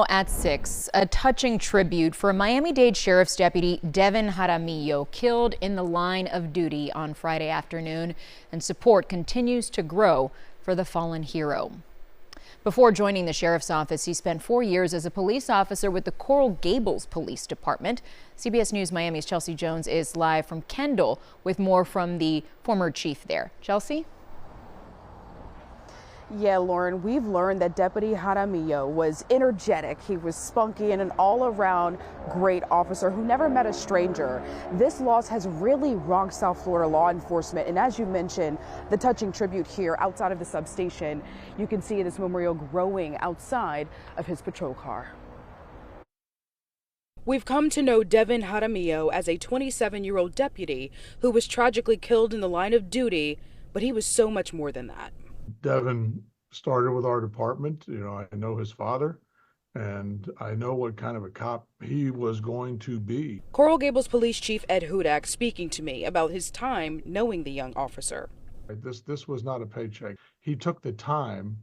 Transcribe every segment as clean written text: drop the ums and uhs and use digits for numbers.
Now at 6, a touching tribute for Miami-Dade Sheriff's Deputy Devin Jaramillo, killed in the line of duty on Friday afternoon, and support continues to grow for the fallen hero. Before joining the sheriff's office, he spent 4 years as a police officer with the Coral Gables Police Department. CBS News Miami's Chelsea Jones is live from Kendall with more from the former chief there. Chelsea? Yeah, Lauren, we've learned that Deputy Jaramillo was energetic. He was spunky and an all-around great officer who never met a stranger. This loss has really rocked South Florida law enforcement. And as you mentioned, the touching tribute here outside of the substation, you can see this memorial growing outside of his patrol car. We've come to know Devin Jaramillo as a 27-year-old deputy who was tragically killed in the line of duty, but he was so much more than that. Devin started with our department. I know his father, and I know what kind of a cop he was going to be. Coral Gables Police Chief Ed Hudak speaking to me about his time knowing the young officer. This was not a paycheck. He took the time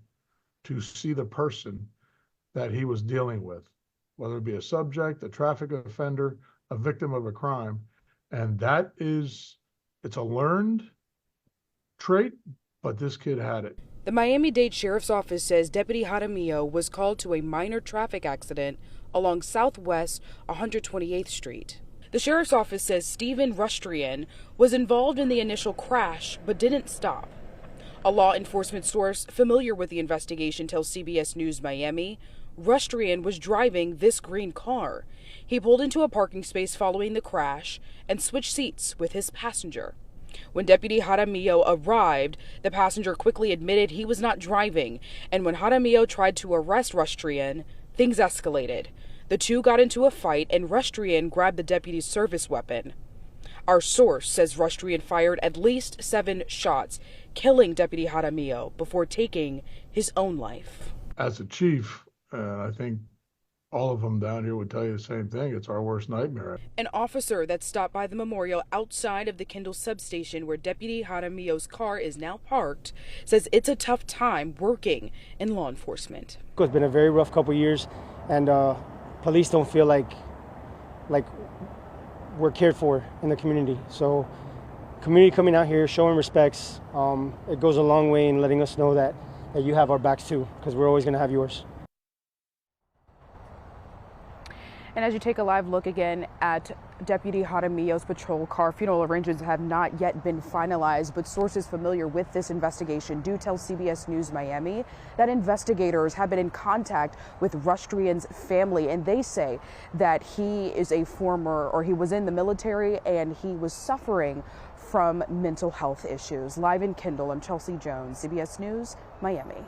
to see the person that he was dealing with, whether it be a subject, a traffic offender, a victim of a crime. And it's a learned trait, but this kid had it. The Miami-Dade Sheriff's Office says Deputy Jaramillo was called to a minor traffic accident along Southwest 128th Street. The Sheriff's Office says Stephen Rustrian was involved in the initial crash but didn't stop. A law enforcement source familiar with the investigation tells CBS News Miami Rustrian was driving this green car. He pulled into a parking space following the crash and switched seats with his passenger. When Deputy Jaramillo arrived, the passenger quickly admitted he was not driving, and when Jaramillo tried to arrest Rustrian, things escalated. The two got into a fight, and Rustrian grabbed the deputy's service weapon. Our source says Rustrian fired at least 7 shots, killing Deputy Jaramillo before taking his own life. As a chief, I think all of them down here would tell you the same thing. It's our worst nightmare. An officer that stopped by the memorial outside of the Kendall substation where Deputy Jaramillo's car is now parked says it's a tough time working in law enforcement. It's been a very rough couple years, and police don't feel like we're cared for in the community. So community coming out here, showing respects, it goes a long way in letting us know that you have our backs too, because we're always going to have yours. And as you take a live look again at Deputy Jaramillo's patrol car, funeral arrangements have not yet been finalized, but sources familiar with this investigation do tell CBS News Miami that investigators have been in contact with Rustrian's family, and they say that he is he was in the military and he was suffering from mental health issues. Live in Kendall, I'm Chelsea Jones, CBS News, Miami.